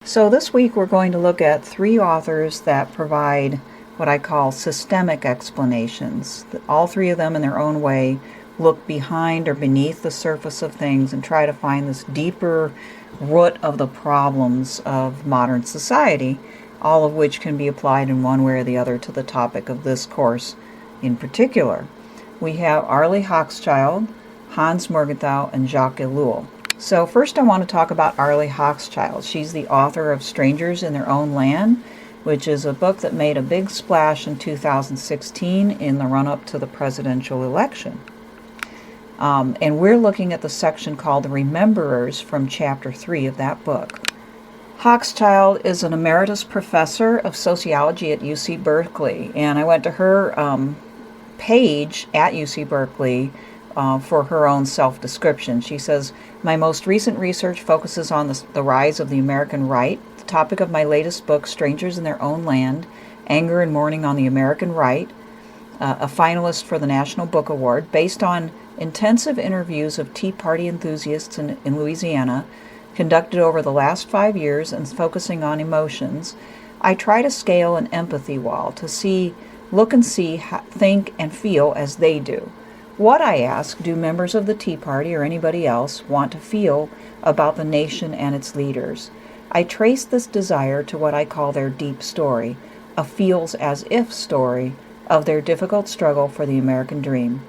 So this week we're going to look at three authors that provide what I call systemic explanations. All three of them in their own way look behind or beneath the surface of things and try to find this deeper root of the problems of modern society, all of which can be applied in one way or the other to the topic of this course in particular. We have Arlie Hochschild, Hans Morgenthau, and Jacques Ellul. So first I want to talk about Arlie Hochschild. She's the author of Strangers in Their Own Land, which is a book that made a big splash in 2016 in the run-up to the presidential election. And we're looking at the section called The Rememberers from Chapter 3 of that book. Hochschild is an emeritus professor of sociology at UC Berkeley, and I went to her page at UC Berkeley for her own self-description. She says, "My most recent research focuses on the rise of the American right. The topic of my latest book, Strangers in Their Own Land, Anger and Mourning on the American Right, a finalist for the National Book Award, based on intensive interviews of Tea Party enthusiasts in Louisiana, conducted over the last 5 years and focusing on emotions. I try to scale an empathy wall to look and see, think and feel as they do. What, I ask, do members of the Tea Party or anybody else want to feel about the nation and its leaders? I trace this desire to what I call their deep story, a feels-as-if story of their difficult struggle for the American dream.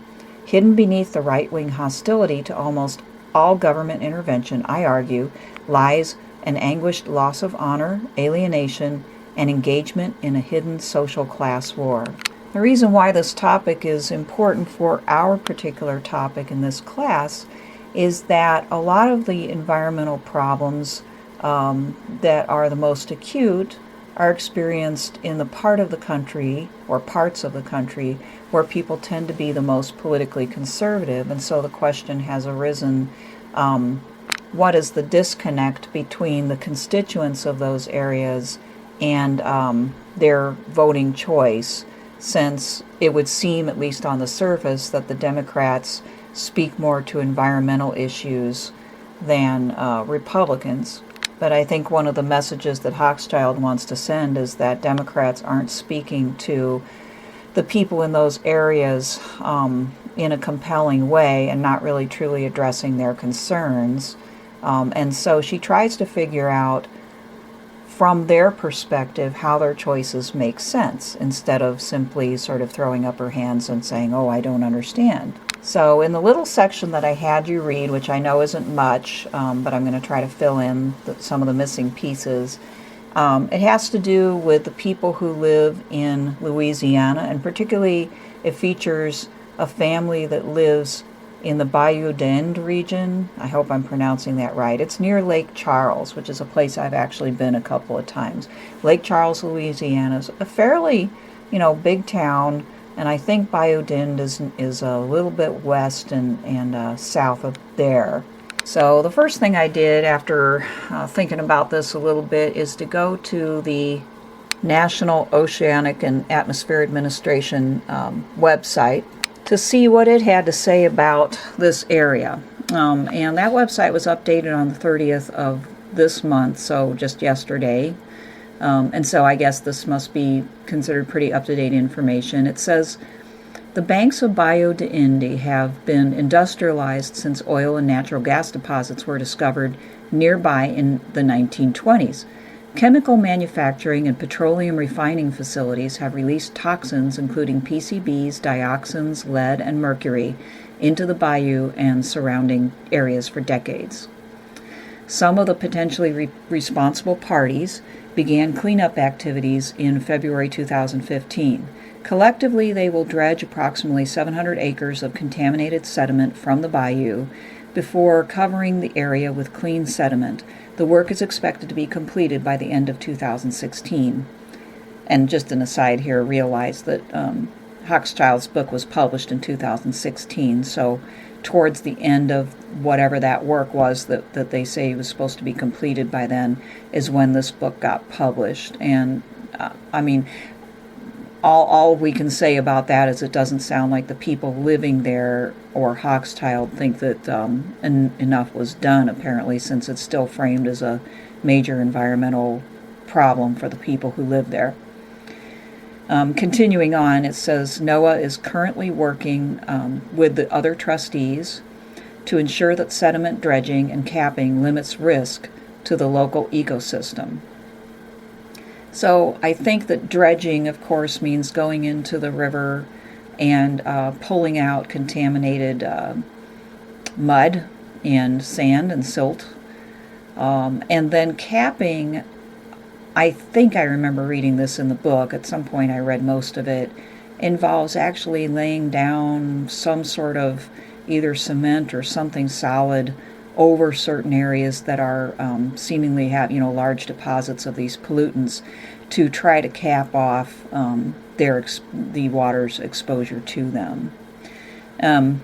Hidden beneath the right-wing hostility to almost all government intervention, I argue, lies an anguished loss of honor, alienation, and engagement in a hidden social class war." The reason why this topic is important for our particular topic in this class is that a lot of the environmental problems that are the most acute are experienced in the part of the country or parts of the country where people tend to be the most politically conservative. And so the question has arisen, what is the disconnect between the constituents of those areas and their voting choice? Since it would seem, at least on the surface, that the Democrats speak more to environmental issues than Republicans. But I think one of the messages that Hochschild wants to send is that Democrats aren't speaking to the people in those areas in a compelling way and not really truly addressing their concerns. And so she tries to figure out from their perspective how their choices make sense instead of simply sort of throwing up her hands and saying, "Oh, I don't understand." So in the little section that I had you read, which I know isn't much, but I'm going to try to fill in some of the missing pieces, it has to do with the people who live in Louisiana, and particularly it features a family that lives in the Bayou d'Inde region. I hope I'm pronouncing that right. It's near Lake Charles, which is a place I've actually been a couple of times. Lake Charles, Louisiana is a fairly, big town, and I think Bayou d'Inde is a little bit west and south of there. So the first thing I did after thinking about this a little bit is to go to the National Oceanic and Atmosphere Administration website to see what it had to say about this area. And that website was updated on the 30th of this month, so just yesterday. And so I guess this must be considered pretty up-to-date information. It says, "The banks of Bayou d'Inde have been industrialized since oil and natural gas deposits were discovered nearby in the 1920s. Chemical manufacturing and petroleum refining facilities have released toxins including PCBs, dioxins, lead, and mercury into the bayou and surrounding areas for decades. Some of the potentially responsible parties began cleanup activities in February 2015. Collectively, they will dredge approximately 700 acres of contaminated sediment from the bayou before covering the area with clean sediment. The work is expected to be completed by the end of 2016. And just an aside here, realize that Hochschild's book was published in 2016, so towards the end of whatever that work was that they say was supposed to be completed by then is when this book got published. And I mean, all we can say about that is it doesn't sound like the people living there or Hochschild think that enough was done, apparently, since it's still framed as a major environmental problem for the people who live there. Continuing on, it says NOAA is currently working with the other trustees to ensure that sediment dredging and capping limits risk to the local ecosystem. So I think that dredging, of course, means going into the river and pulling out contaminated mud and sand and silt. And then capping, I think I remember reading this in the book. At some point I read most of it. Involves actually laying down some sort of either cement or something solid over certain areas that are seemingly have large deposits of these pollutants to try to cap off the water's exposure to them. And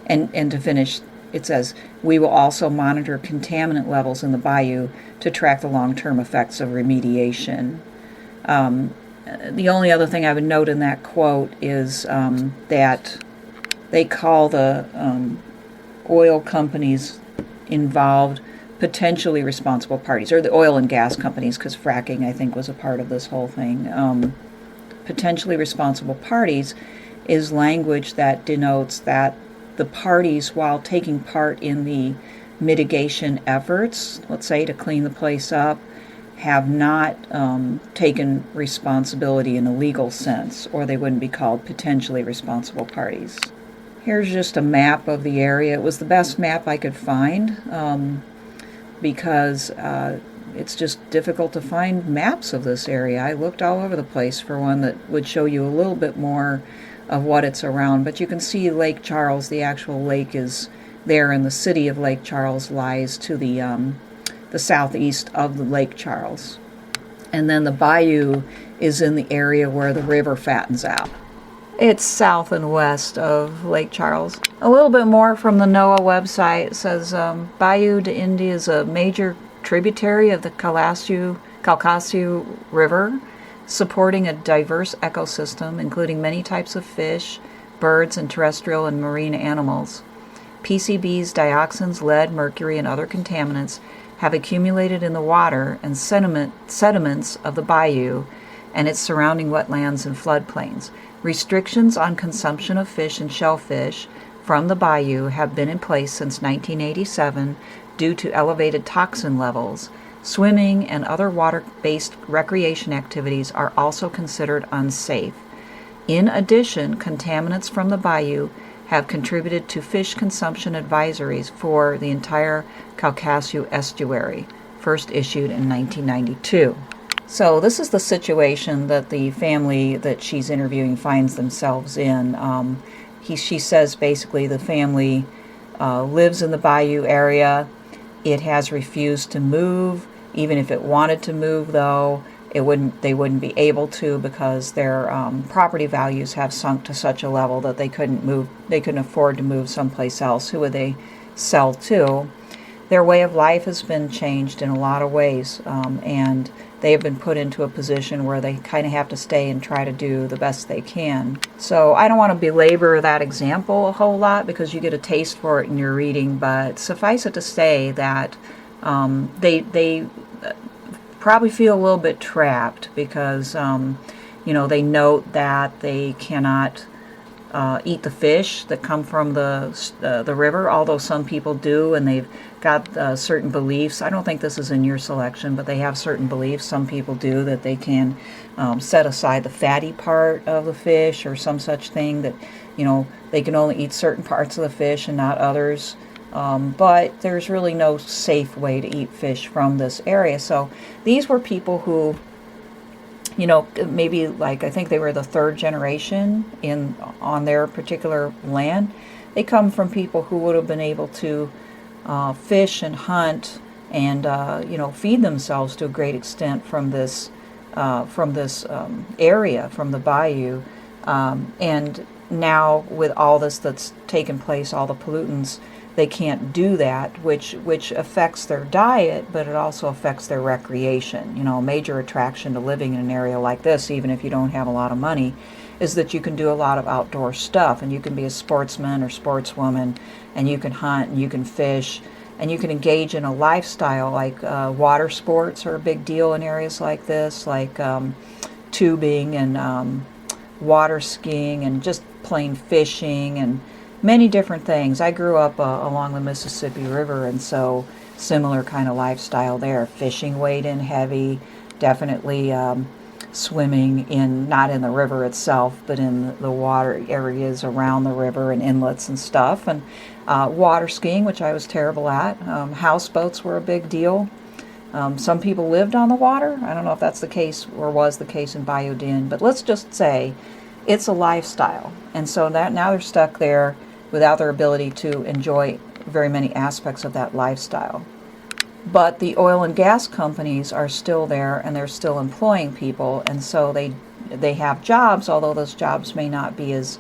to finish, it says, we will also monitor contaminant levels in the bayou to track the long-term effects of remediation. The only other thing I would note in that quote is that they call the oil companies involved potentially responsible parties, or the oil and gas companies, because fracking, I think, was a part of this whole thing. Potentially responsible parties is language that denotes that the parties, while taking part in the mitigation efforts, let's say to clean the place up, have not taken responsibility in a legal sense, or they wouldn't be called potentially responsible parties. Here's just a map of the area. It was the best map I could find because it's just difficult to find maps of this area. I looked all over the place for one that would show you a little bit more of what it's around, but you can see Lake Charles. The actual lake is there, and the city of Lake Charles lies to the southeast of the Lake Charles. And then the bayou is in the area where the river fattens out. It's south and west of Lake Charles. A little bit more from the NOAA website. It says Bayou de Indy is a major tributary of the Calcasieu River, supporting a diverse ecosystem, including many types of fish, birds, and terrestrial and marine animals. PCBs, dioxins, lead, mercury, and other contaminants have accumulated in the water and sediments of the bayou and its surrounding wetlands and floodplains. Restrictions on consumption of fish and shellfish from the bayou have been in place since 1987 due to elevated toxin levels. Swimming and other water-based recreation activities are also considered unsafe. In addition, contaminants from the bayou have contributed to fish consumption advisories for the entire Calcasieu estuary, first issued in 1992. So this is the situation that the family that she's interviewing finds themselves in. She says basically the family lives in the bayou area. It has refused to move. Even if it wanted to move, though, they wouldn't be able to because their property values have sunk to such a level that they couldn't move. They couldn't afford to move someplace else. Who would they sell to? Their way of life has been changed in a lot of ways, and they have been put into a position where they kind of have to stay and try to do the best they can. So I don't want to belabor that example a whole lot because you get a taste for it in your reading, but suffice it to say that they probably feel a little bit trapped because they note that they cannot eat the fish that come from the river, although some people do, and they've got certain beliefs. I don't think this is in your selection, but they have certain beliefs. Some people do that they can set aside the fatty part of the fish or some such thing that, they can only eat certain parts of the fish and not others. But there's really no safe way to eat fish from this area. So these were people who, maybe like I think they were the third generation on their particular land. They come from people who would have been able to fish and hunt and feed themselves to a great extent from this area, from the bayou, and now with all this that's taken place, all the pollutants, they can't do that, which affects their diet, but it also affects their recreation. A major attraction to living in an area like this, even if you don't have a lot of money, is that you can do a lot of outdoor stuff, and you can be a sportsman or sportswoman, and you can hunt and you can fish, and you can engage in a lifestyle. Like water sports are a big deal in areas like this, like tubing and water skiing and just plain fishing and many different things. I grew up along the Mississippi River, and so similar kind of lifestyle there. Fishing weighed in heavy, definitely swimming in, not in the river itself, but in the water areas around the river and inlets and stuff. And water skiing, which I was terrible at. Houseboats were a big deal. Some people lived on the water. I don't know if that's the case or was the case in Bayou Din, but let's just say it's a lifestyle. And so that now they're stuck there without their ability to enjoy very many aspects of that lifestyle. But the oil and gas companies are still there, and they're still employing people, and so they have jobs, although those jobs may not be as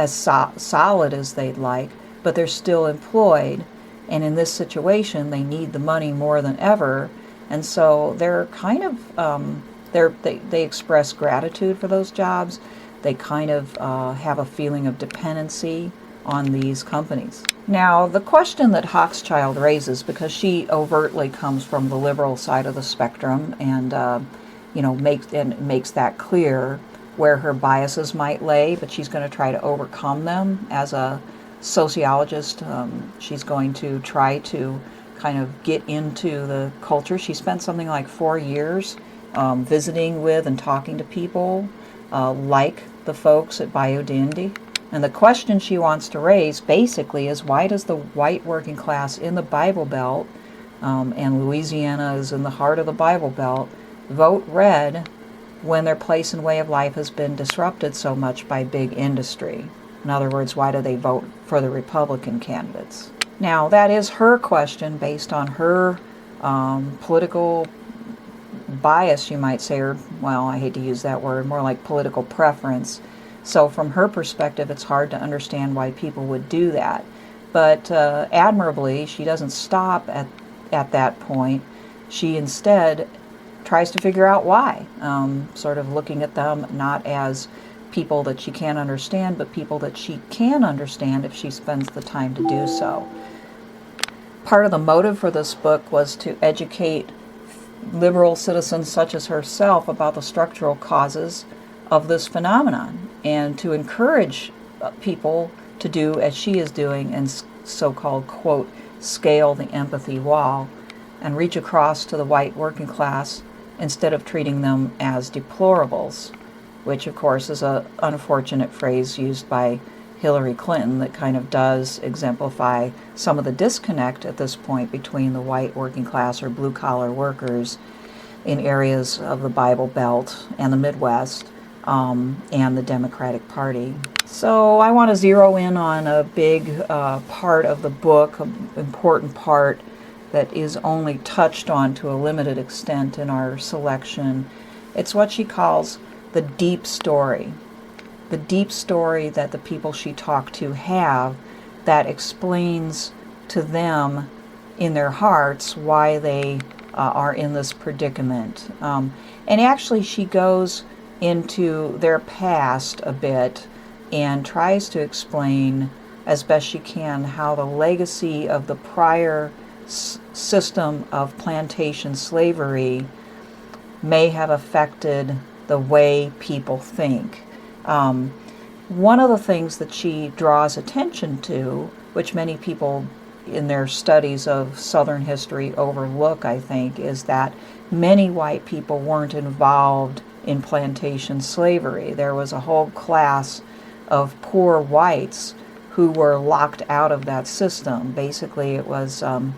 solid as they'd like, but they're still employed. And in this situation, they need the money more than ever, and so they're kind of they express gratitude for those jobs. They kind of have a feeling of dependency on these companies. Now, the question that Hochschild raises, because she overtly comes from the liberal side of the spectrum, and makes that clear where her biases might lay, but she's going to try to overcome them as a sociologist. She's going to try to kind of get into the culture. She spent something like 4 years visiting with and talking to people like the folks at Bayou Din. And the question she wants to raise basically is, why does the white working class in the Bible Belt, and Louisiana is in the heart of the Bible Belt, vote red when their place and way of life has been disrupted so much by big industry? In other words, why do they vote for the Republican candidates? Now, that is her question based on her political bias, you might say, or, well, I hate to use that word, more like political preference. So from her perspective, it's hard to understand why people would do that. But admirably, she doesn't stop at that point. She instead tries to figure out why, sort of looking at them not as people that she can't understand, but people that she can understand if she spends the time to do so. Part of the motive for this book was to educate liberal citizens such as herself about the structural causes of this phenomenon, and to encourage people to do as she is doing and so-called, quote, scale the empathy wall and reach across to the white working class instead of treating them as deplorables, which of course is an unfortunate phrase used by Hillary Clinton that kind of does exemplify some of the disconnect at this point between the white working class or blue-collar workers in areas of the Bible Belt and the Midwest, and the Democratic Party. So I want to zero in on a big part of the book, an important part that is only touched on to a limited extent in our selection. It's what she calls the deep story. The deep story that the people she talked to have that explains to them in their hearts why they are in this predicament. And actually she goes into their past a bit and tries to explain as best she can how the legacy of the prior system of plantation slavery may have affected the way people think. One of the things that she draws attention to, which many people in their studies of Southern history overlook, I think, is that many white people weren't involved in plantation slavery. There was a whole class of poor whites who were locked out of that system. Basically, it was, the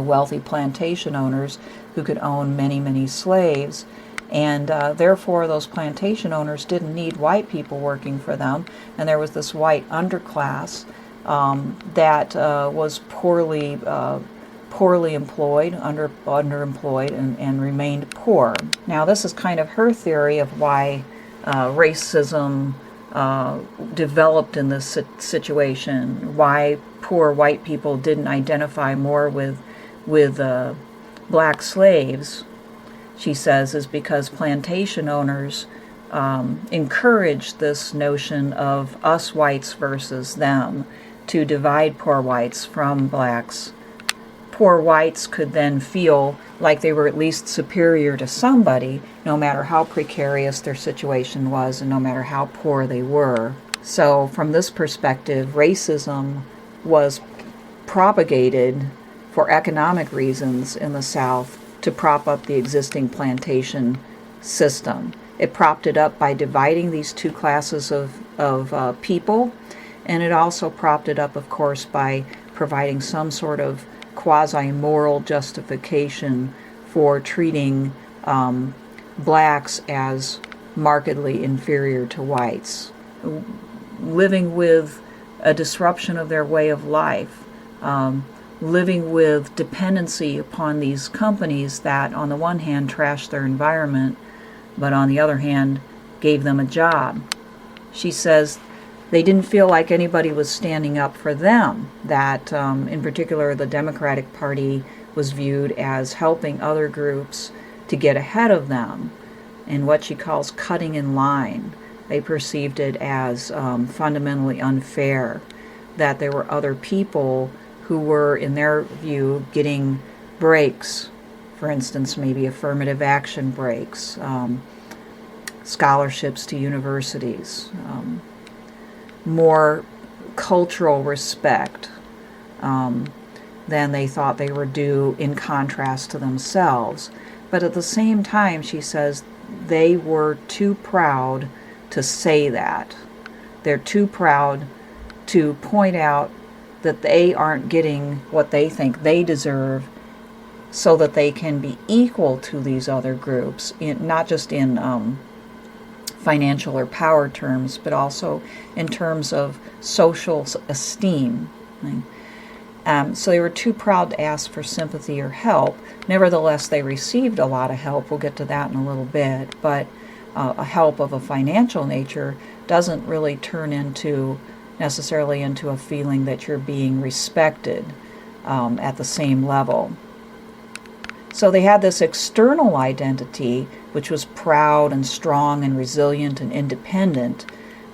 wealthy plantation owners who could own many, many slaves. And therefore, those plantation owners didn't need white people working for them. And there was this white underclass that was poorly employed, underemployed, and remained poor. Now, this is kind of her theory of why racism developed in this situation, why poor white people didn't identify more with black slaves, she says, is because plantation owners encouraged this notion of us whites versus them, to divide poor whites from blacks. Poor whites could then feel like they were at least superior to somebody, no matter how precarious their situation was and no matter how poor they were. So from this perspective, racism was propagated for economic reasons in the South to prop up the existing plantation system. It propped it up by dividing these two classes of people, and it also propped it up, of course, by providing some sort of quasi-moral justification for treating blacks as markedly inferior to whites, living with a disruption of their way of life, living with dependency upon these companies that, on the one hand, trashed their environment, but on the other hand, gave them a job. She says they didn't feel like anybody was standing up for them, that in particular the Democratic Party was viewed as helping other groups to get ahead of them in what she calls cutting in line. They perceived it as fundamentally unfair, that there were other people who were, in their view, getting breaks, for instance, maybe affirmative action breaks, scholarships to universities, more cultural respect than they thought they were due in contrast to themselves. But at the same time, she says, they were too proud to say that. They're too proud to point out that they aren't getting what they think they deserve so that they can be equal to these other groups, not just in financial or power terms, but also in terms of social esteem. So they were too proud to ask for sympathy or help. Nevertheless, they received a lot of help. We'll get to that in a little bit. But a help of a financial nature doesn't really turn necessarily into a feeling that you're being respected at the same level. So they had this external identity, which was proud and strong and resilient and independent.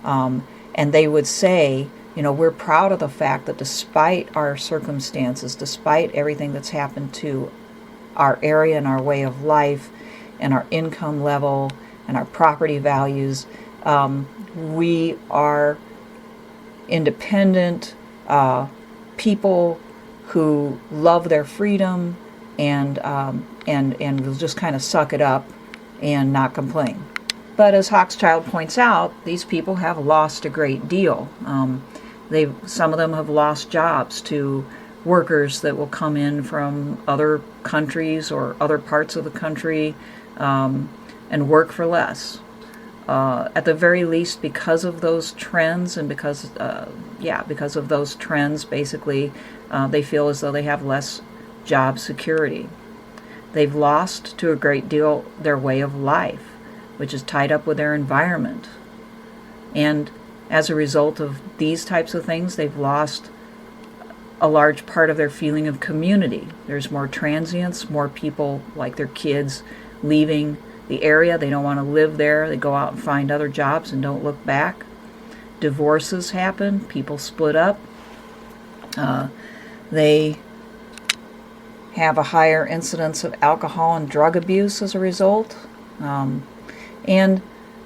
And they would say, we're proud of the fact that despite our circumstances, despite everything that's happened to our area and our way of life and our income level and our property values, we are independent people who love their freedom and will just kind of suck it up and not complain. But as Hochschild points out, these people have lost a great deal. Some of them have lost jobs to workers that will come in from other countries or other parts of the country and work for less. At the very least, because of those trends and because of those trends, basically, they feel as though they have less job security. They've lost to a great deal their way of life, which is tied up with their environment. And as a result of these types of things, they've lost a large part of their feeling of community. There's more transients, more people like their kids leaving the area. They don't want to live there. They go out and find other jobs and don't look back. Divorces happen. People split up. They have a higher incidence of alcohol and drug abuse as a result. And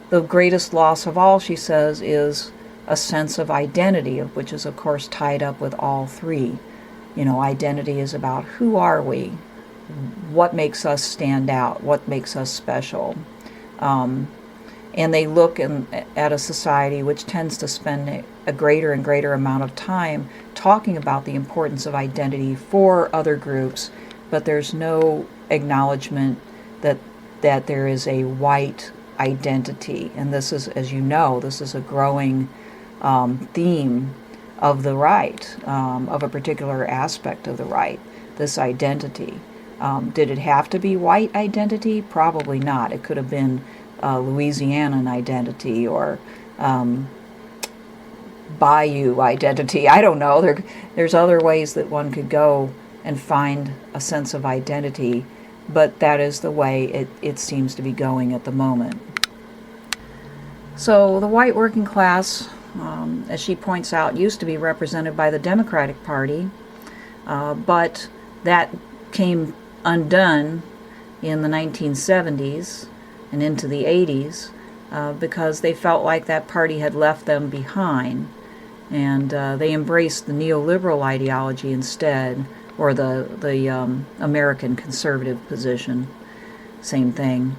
the greatest loss of all, she says, is a sense of identity, which is, of course, tied up with all three. Identity is about who are we? What makes us stand out? What makes us special? And they look at a society which tends to spend a greater and greater amount of time talking about the importance of identity for other groups, but there's no acknowledgement that there is a white identity. And this is, as you know, this is a growing theme of the right, of a particular aspect of the right, this identity. Did it have to be white identity? Probably not. It could have been Louisianan identity or Bayou identity. I don't know. There's other ways that one could go and find a sense of identity, but that is the way it seems to be going at the moment. So the white working class as she points out, used to be represented by the Democratic Party, but that came undone in the 1970s and into the 80s because they felt like that party had left them behind, and they embraced the neoliberal ideology instead, or the American conservative position, same thing.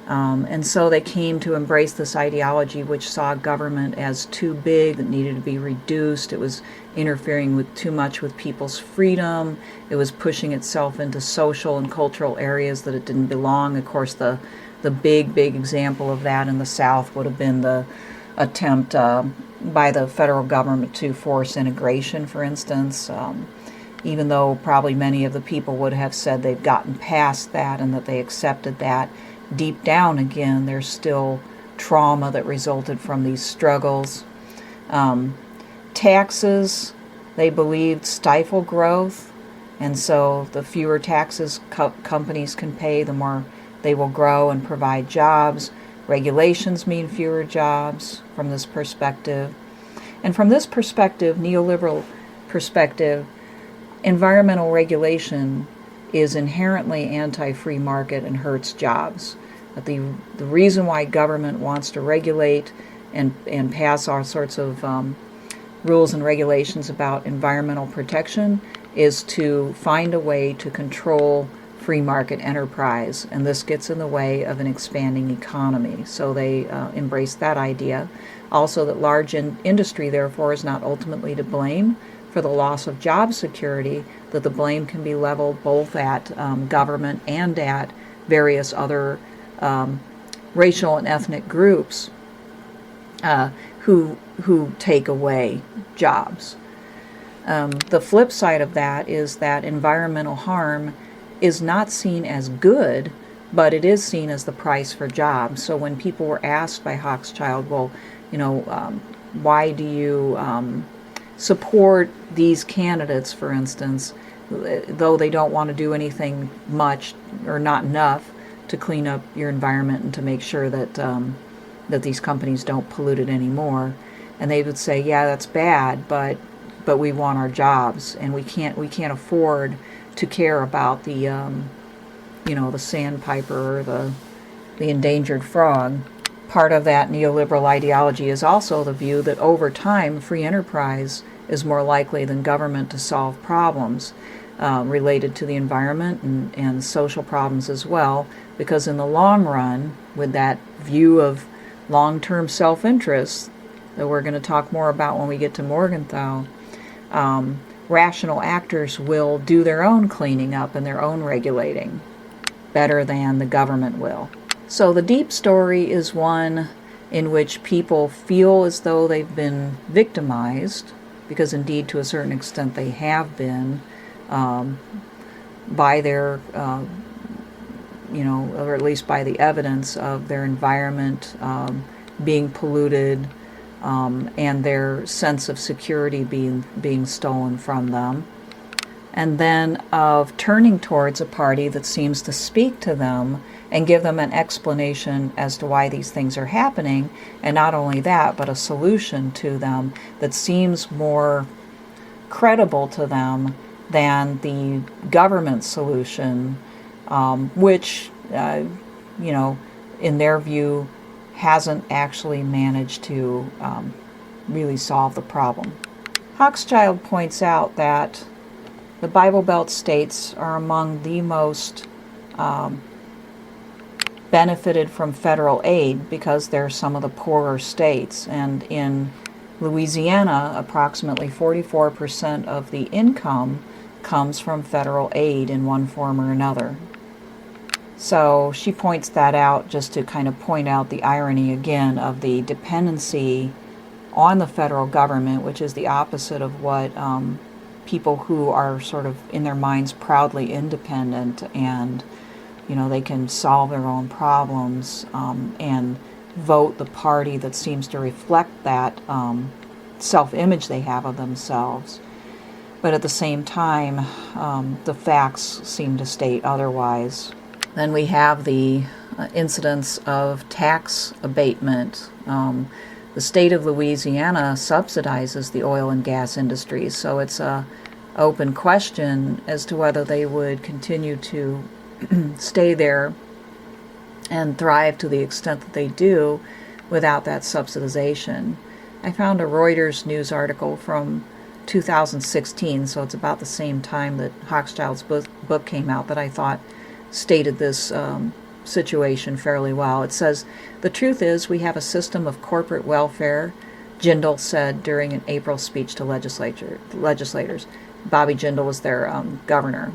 And so they came to embrace this ideology which saw government as too big, that needed to be reduced. It was interfering with too much with people's freedom. It was pushing itself into social and cultural areas that it didn't belong. Of course, the big example of that in the South would have been the attempt by the federal government to force integration, for instance. Even though probably many of the people would have said they've gotten past that and that they accepted that, deep down again there's still trauma that resulted from these struggles. Taxes, they believed, stifle growth, and so the fewer taxes companies can pay, the more they will grow and provide jobs. Regulations mean fewer jobs from this perspective. And from this perspective, neoliberal perspective, environmental regulation is inherently anti-free market and hurts jobs. But the reason why government wants to regulate and pass all sorts of rules and regulations about environmental protection is to find a way to control free market enterprise, and this gets in the way of an expanding economy. So they embrace that idea. Also, that large industry, therefore, is not ultimately to blame for the loss of job security, that the blame can be leveled both at government and at various other racial and ethnic groups who take away jobs. The flip side of that is that environmental harm is not seen as good, but it is seen as the price for jobs. So when people were asked by Hochschild, well, why do you support these candidates, for instance, though they don't want to do anything much or not enough to clean up your environment and to make sure that that these companies don't pollute it anymore. And they would say, yeah, that's bad, but we want our jobs, and we can't afford to care about the the sandpiper or the endangered frog. Part of that neoliberal ideology is also the view that over time free enterprise is more likely than government to solve problems related to the environment and social problems as well, because in the long run, with that view of long-term self-interest that we're going to talk more about when we get to Morgenthau, rational actors will do their own cleaning up and their own regulating better than the government will. So the deep story is one in which people feel as though they've been victimized, because indeed to a certain extent they have been, by their, or at least by the evidence of their environment being polluted, and their sense of security being stolen from them, and then of turning towards a party that seems to speak to them and give them an explanation as to why these things are happening, and not only that, but a solution to them that seems more credible to them than the government solution, which, in their view, hasn't actually managed to really solve the problem. Hochschild points out that the Bible Belt states are among the most benefited from federal aid because they're some of the poorer states. And in Louisiana, approximately 44% of the income comes from federal aid in one form or another. So she points that out just to kind of point out the irony again of the dependency on the federal government, which is the opposite of what people who are sort of in their minds proudly independent and they can solve their own problems and vote the party that seems to reflect that self-image they have of themselves. But at the same time, the facts seem to state otherwise. Then we have the incidence of tax abatement. the state of Louisiana subsidizes the oil and gas industry, so it's a open question as to whether they would continue to stay there and thrive to the extent that they do without that subsidization. I found a Reuters news article from 2016, so it's about the same time that Hochschild's book came out, that I thought stated this situation fairly well. It says, "The truth is we have a system of corporate welfare," Jindal said during an April speech to legislators. Bobby Jindal was their governor.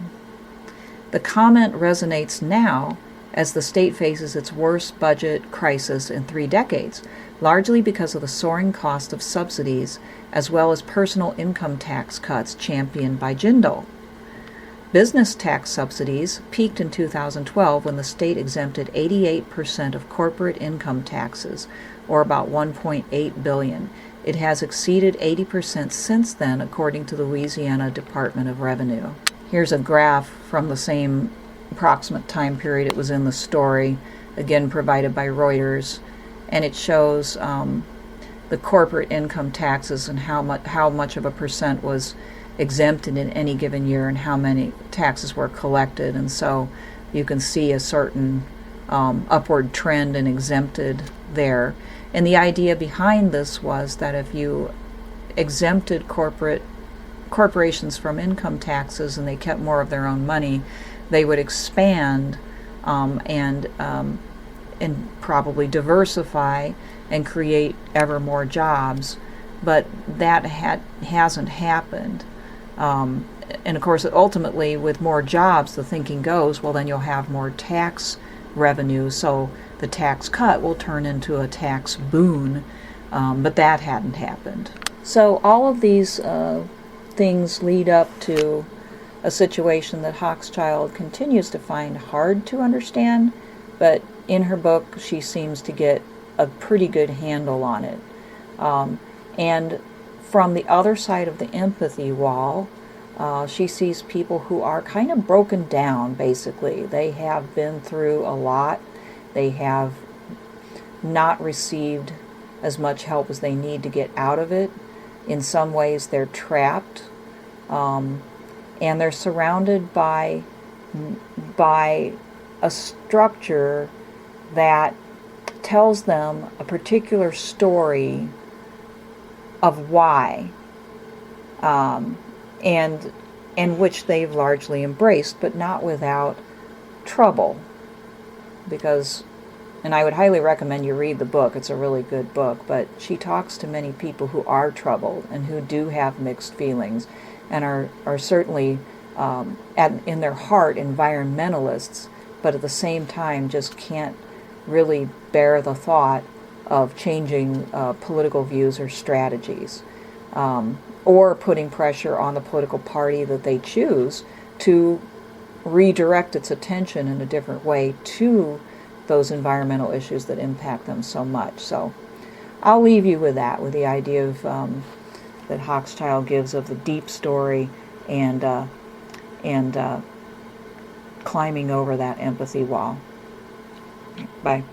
"The comment resonates now as the state faces its worst budget crisis in 3 decades, largely because of the soaring cost of subsidies as well as personal income tax cuts championed by Jindal. Business tax subsidies peaked in 2012 when the state exempted 88% of corporate income taxes, or about $1.8 billion. It has exceeded 80% since then, according to the Louisiana Department of Revenue." Here's a graph from the same approximate time period it was in the story, again provided by Reuters, and it shows the corporate income taxes and how much of a percent was exempted in any given year and how many taxes were collected. And so you can see a certain upward trend in exempted there. And the idea behind this was that if you exempted corporations from income taxes and they kept more of their own money, they would expand and probably diversify and create ever more jobs. But that hasn't happened. And of course, ultimately, with more jobs, the thinking goes, well, then you'll have more tax revenue, so the tax cut will turn into a tax boon, but that hadn't happened. So all of these things lead up to a situation that Hochschild continues to find hard to understand, but in her book, she seems to get a pretty good handle on it. And from the other side of the empathy wall, she sees people who are kind of broken down, basically. They have been through a lot. They have not received as much help as they need to get out of it. In some ways, they're trapped. And they're surrounded by a structure that tells them a particular story of why, and which they've largely embraced, but not without trouble. Because, and I would highly recommend you read the book, it's a really good book, but she talks to many people who are troubled and who do have mixed feelings and are certainly in their heart environmentalists, but at the same time just can't really bear the thought of changing political views or strategies, or putting pressure on the political party that they choose to redirect its attention in a different way to those environmental issues that impact them so much. So I'll leave you with that, with the idea of that Hochschild gives of the deep story and climbing over that empathy wall. Bye.